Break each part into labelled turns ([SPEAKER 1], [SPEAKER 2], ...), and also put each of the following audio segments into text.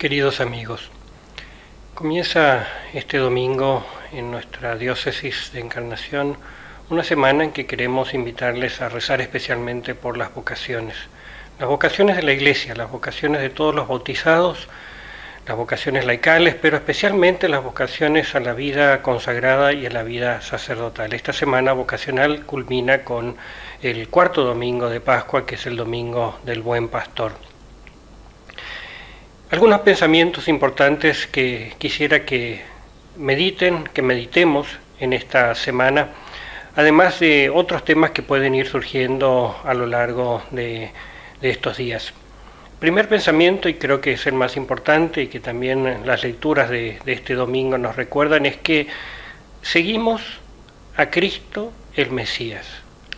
[SPEAKER 1] Queridos amigos, comienza este domingo en nuestra diócesis de Encarnación una semana en que queremos invitarles a rezar especialmente por las vocaciones de la Iglesia, las vocaciones de todos los bautizados, las vocaciones laicales, pero especialmente las vocaciones a la vida consagrada y a la vida sacerdotal. Esta semana vocacional culmina con el cuarto domingo de Pascua, que es el domingo del Buen Pastor. Algunos pensamientos importantes que quisiera que meditemos en esta semana, además de otros temas que pueden ir surgiendo a lo largo de estos días. Primer pensamiento, y creo que es el más importante y que también las lecturas de este domingo nos recuerdan, es que seguimos a Cristo el Mesías.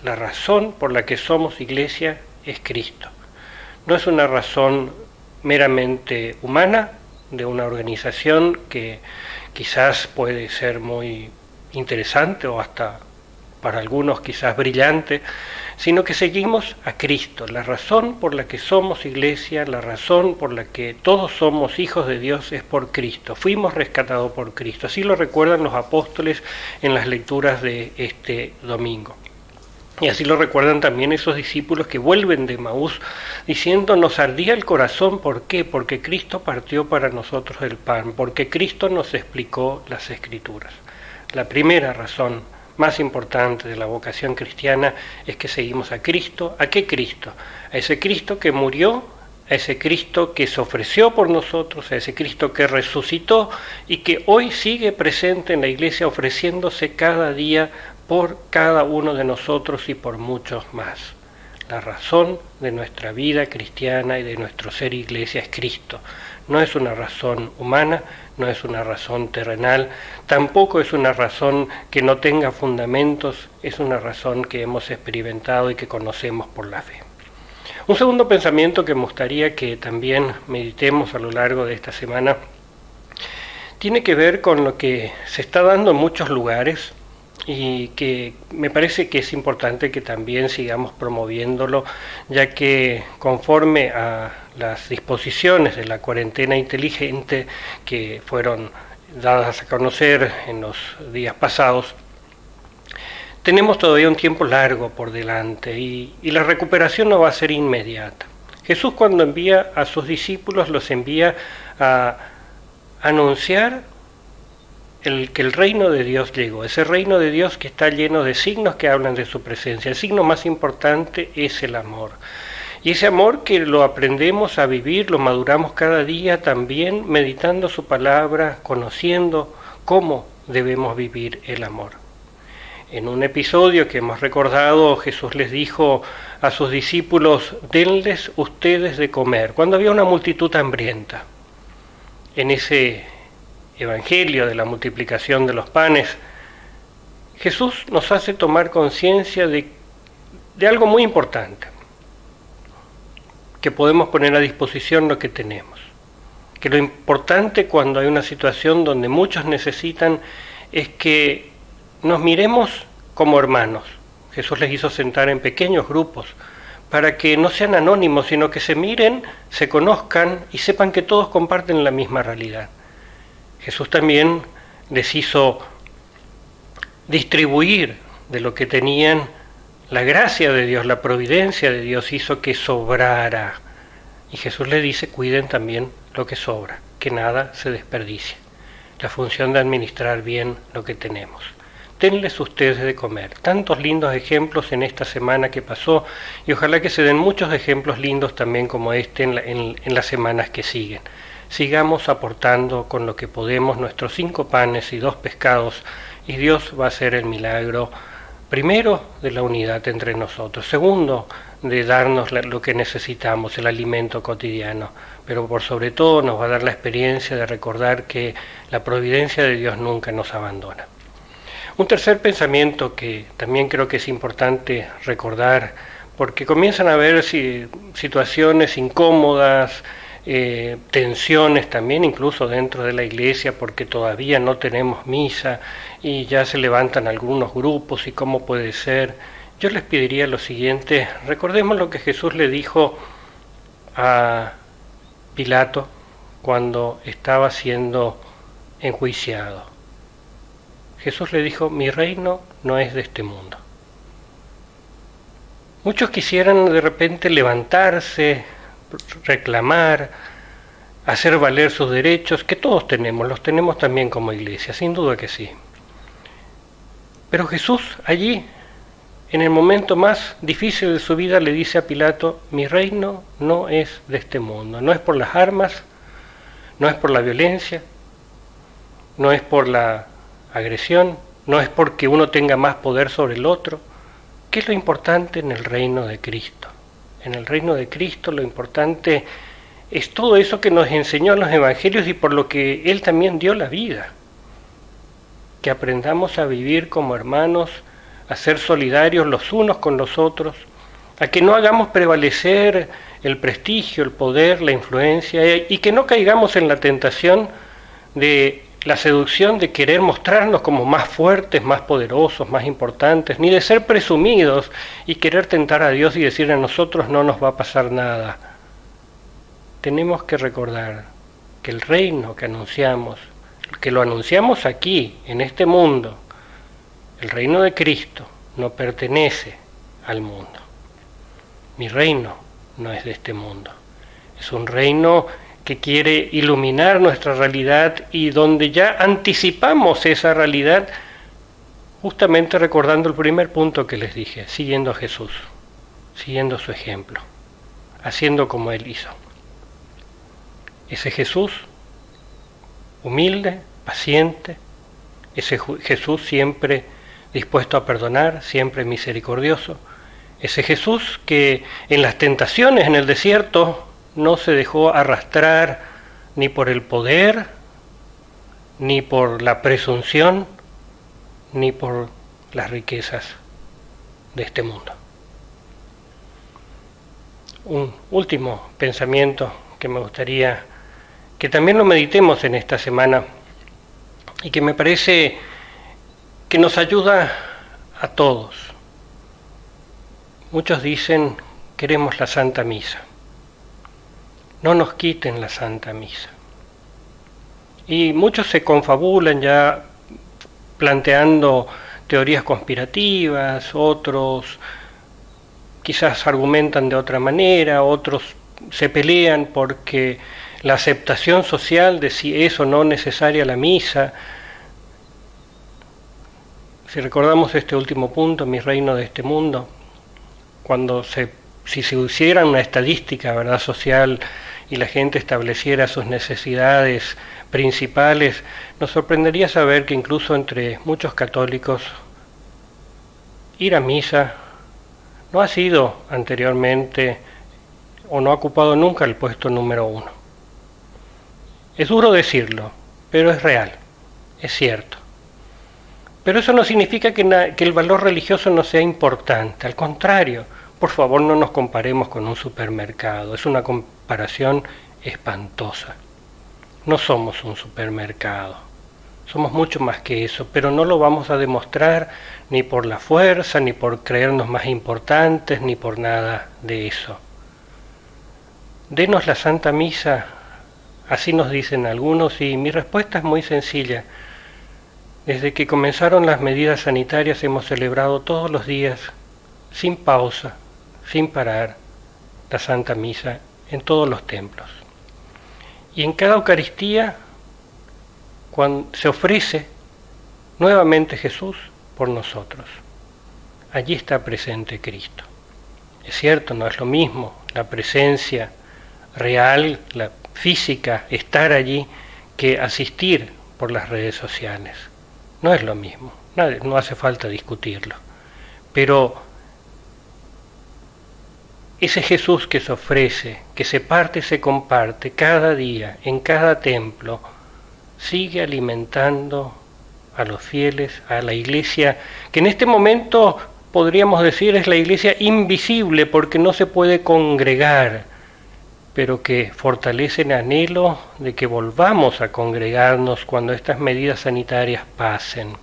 [SPEAKER 1] La razón por la que somos Iglesia es Cristo. No es una razón meramente humana de una organización que quizás puede ser muy interesante o hasta para algunos quizás brillante, sino que seguimos a Cristo. La razón por la que somos Iglesia, la razón por la que todos somos hijos de Dios es por Cristo. Fuimos rescatados por Cristo. Así lo recuerdan los apóstoles en las lecturas de este domingo. Y así lo recuerdan también esos discípulos que vuelven de Emaús diciendo: nos ardía el corazón. ¿Por qué? Porque Cristo partió para nosotros el pan, porque Cristo nos explicó las Escrituras. La primera razón más importante de la vocación cristiana es que seguimos a Cristo. ¿A qué Cristo? A ese Cristo que murió, a ese Cristo que se ofreció por nosotros, a ese Cristo que resucitó y que hoy sigue presente en la Iglesia, ofreciéndose cada día por cada uno de nosotros y por muchos más. La razón de nuestra vida cristiana y de nuestro ser Iglesia es Cristo. No es una razón humana, no es una razón terrenal, tampoco es una razón que no tenga fundamentos, es una razón que hemos experimentado y que conocemos por la fe. Un segundo pensamiento que me gustaría que también meditemos a lo largo de esta semana tiene que ver con lo que se está dando en muchos lugares y que me parece que es importante que también sigamos promoviéndolo, ya que conforme a las disposiciones de la cuarentena inteligente que fueron dadas a conocer en los días pasados, tenemos todavía un tiempo largo por delante y la recuperación no va a ser inmediata. Jesús, cuando envía a sus discípulos, los envía a anunciar que el reino de Dios llegó, ese reino de Dios que está lleno de signos que hablan de su presencia. El signo más importante es el amor. Y ese amor que lo aprendemos a vivir, lo maduramos cada día también meditando su palabra, conociendo cómo debemos vivir el amor. En un episodio que hemos recordado, Jesús les dijo a sus discípulos: denles ustedes de comer, cuando había una multitud hambrienta. En ese Evangelio de la multiplicación de los panes, Jesús nos hace tomar conciencia de algo muy importante, que podemos poner a disposición lo que tenemos, que lo importante cuando hay una situación donde muchos necesitan es que nos miremos como hermanos. Jesús les hizo sentar en pequeños grupos para que no sean anónimos, sino que se miren, se conozcan y sepan que todos comparten la misma realidad. Jesús también les hizo distribuir de lo que tenían. La gracia de Dios, la providencia de Dios hizo que sobrara. Y Jesús les dice: cuiden también lo que sobra, que nada se desperdicie. La función de administrar bien lo que tenemos. Denles ustedes de comer. Tantos lindos ejemplos en esta semana que pasó, y ojalá que se den muchos ejemplos lindos también como este en las semanas que siguen. Sigamos aportando con lo que podemos nuestros 5 panes y 2 pescados, y Dios va a hacer el milagro, primero, de la unidad entre nosotros, segundo, de darnos lo que necesitamos, el alimento cotidiano, pero por sobre todo nos va a dar la experiencia de recordar que la providencia de Dios nunca nos abandona. Un tercer pensamiento que también creo que es importante recordar, porque comienzan a haber situaciones incómodas, tensiones también incluso dentro de la Iglesia, porque todavía no tenemos misa y ya se levantan algunos grupos y cómo puede ser. Yo les pediría lo siguiente: recordemos lo que Jesús le dijo a Pilato cuando estaba siendo enjuiciado. Jesús le dijo: mi reino no es de este mundo. Muchos quisieran de repente levantarse, reclamar, hacer valer sus derechos, que todos tenemos, los tenemos también como iglesia, sin duda que sí. Pero Jesús allí, en el momento más difícil de su vida, le dice a Pilato: mi reino no es de este mundo, no es por las armas, no es por la violencia, no es por la agresión, no es porque uno tenga más poder sobre el otro. ¿Qué es lo importante en el reino de Cristo? En el reino de Cristo lo importante es todo eso que nos enseñó en los evangelios y por lo que Él también dio la vida. Que aprendamos a vivir como hermanos, a ser solidarios los unos con los otros, a que no hagamos prevalecer el prestigio, el poder, la influencia, y que no caigamos en la tentación de la seducción de querer mostrarnos como más fuertes, más poderosos, más importantes, ni de ser presumidos y querer tentar a Dios y decir: a nosotros no nos va a pasar nada. Tenemos que recordar que el reino que anunciamos, que lo anunciamos aquí, en este mundo, el reino de Cristo, no pertenece al mundo. Mi reino no es de este mundo. Es un reino que quiere iluminar nuestra realidad y donde ya anticipamos esa realidad, justamente recordando el primer punto que les dije, siguiendo a Jesús, siguiendo su ejemplo, haciendo como Él hizo. Ese Jesús humilde, paciente, ese Jesús siempre dispuesto a perdonar, siempre misericordioso, ese Jesús que en las tentaciones en el desierto no se dejó arrastrar ni por el poder, ni por la presunción, ni por las riquezas de este mundo. Un último pensamiento que me gustaría que también lo meditemos en esta semana y que me parece que nos ayuda a todos. Muchos dicen: queremos la Santa Misa. No nos quiten la Santa Misa. Y muchos se confabulan ya planteando teorías conspirativas, otros quizás argumentan de otra manera, otros se pelean porque la aceptación social de si es o no necesaria la misa. Si recordamos este último punto, mi reino de este mundo, si se hiciera una estadística, ¿verdad?, social y la gente estableciera sus necesidades principales, nos sorprendería saber que incluso entre muchos católicos ir a misa no ha sido anteriormente o no ha ocupado nunca el puesto número 1. Es duro decirlo, pero es real, es cierto. Pero eso no significa que el valor religioso no sea importante, al contrario. Por favor, no nos comparemos con un supermercado, es una comparación espantosa. No somos un supermercado, somos mucho más que eso, pero no lo vamos a demostrar ni por la fuerza, ni por creernos más importantes, ni por nada de eso. Denos la Santa Misa, así nos dicen algunos, y mi respuesta es muy sencilla. Desde que comenzaron las medidas sanitarias hemos celebrado todos los días, sin pausa, sin parar, la Santa Misa en todos los templos. Y en cada Eucaristía, cuando se ofrece nuevamente Jesús por nosotros, allí está presente Cristo. Es cierto, no es lo mismo la presencia real, la física, estar allí, que asistir por las redes sociales. No es lo mismo, no hace falta discutirlo. Pero ese Jesús que se ofrece, que se parte y se comparte cada día, en cada templo, sigue alimentando a los fieles, a la iglesia, que en este momento podríamos decir es la iglesia invisible porque no se puede congregar, pero que fortalece el anhelo de que volvamos a congregarnos cuando estas medidas sanitarias pasen.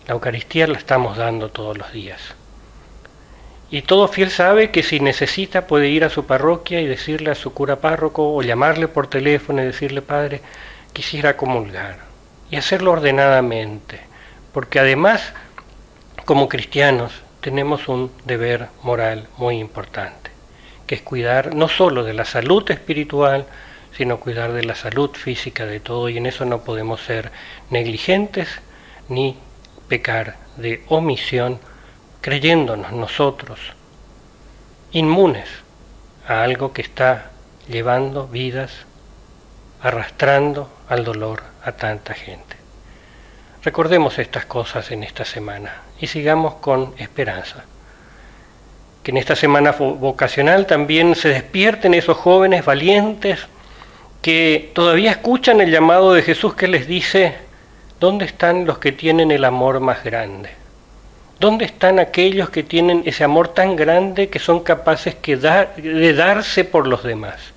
[SPEAKER 1] La Eucaristía la estamos dando todos los días. Y todo fiel sabe que si necesita puede ir a su parroquia y decirle a su cura párroco o llamarle por teléfono y decirle: Padre, quisiera comulgar, y hacerlo ordenadamente, porque además, como cristianos, tenemos un deber moral muy importante, que es cuidar no solo de la salud espiritual, sino cuidar de la salud física de todo, y en eso no podemos ser negligentes ni pecar de omisión, creyéndonos nosotros inmunes a algo que está llevando vidas, arrastrando al dolor a tanta gente. Recordemos estas cosas en esta semana y sigamos con esperanza. Que en esta semana vocacional también se despierten esos jóvenes valientes que todavía escuchan el llamado de Jesús que les dice: ¿dónde están los que tienen el amor más grande? ¿Dónde están aquellos que tienen ese amor tan grande que son capaces de darse por los demás?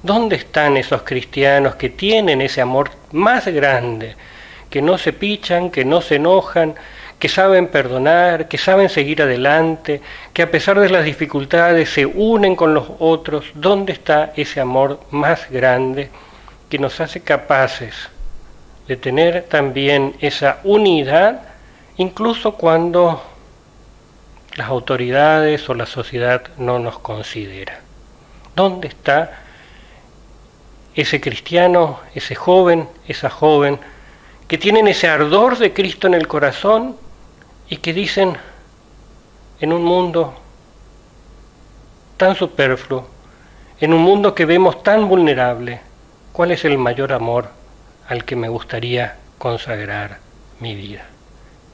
[SPEAKER 1] ¿Dónde están esos cristianos que tienen ese amor más grande, que no se pichan, que no se enojan, que saben perdonar, que saben seguir adelante, que a pesar de las dificultades se unen con los otros? ¿Dónde está ese amor más grande que nos hace capaces de tener también esa unidad, incluso cuando las autoridades o la sociedad no nos considera? ¿Dónde está ese cristiano, ese joven, esa joven, que tienen ese ardor de Cristo en el corazón y que dicen: en un mundo tan superfluo, en un mundo que vemos tan vulnerable, ¿cuál es el mayor amor al que me gustaría consagrar mi vida?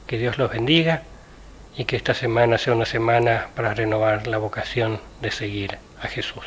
[SPEAKER 1] Que Dios los bendiga y que esta semana sea una semana para renovar la vocación de seguir a Jesús.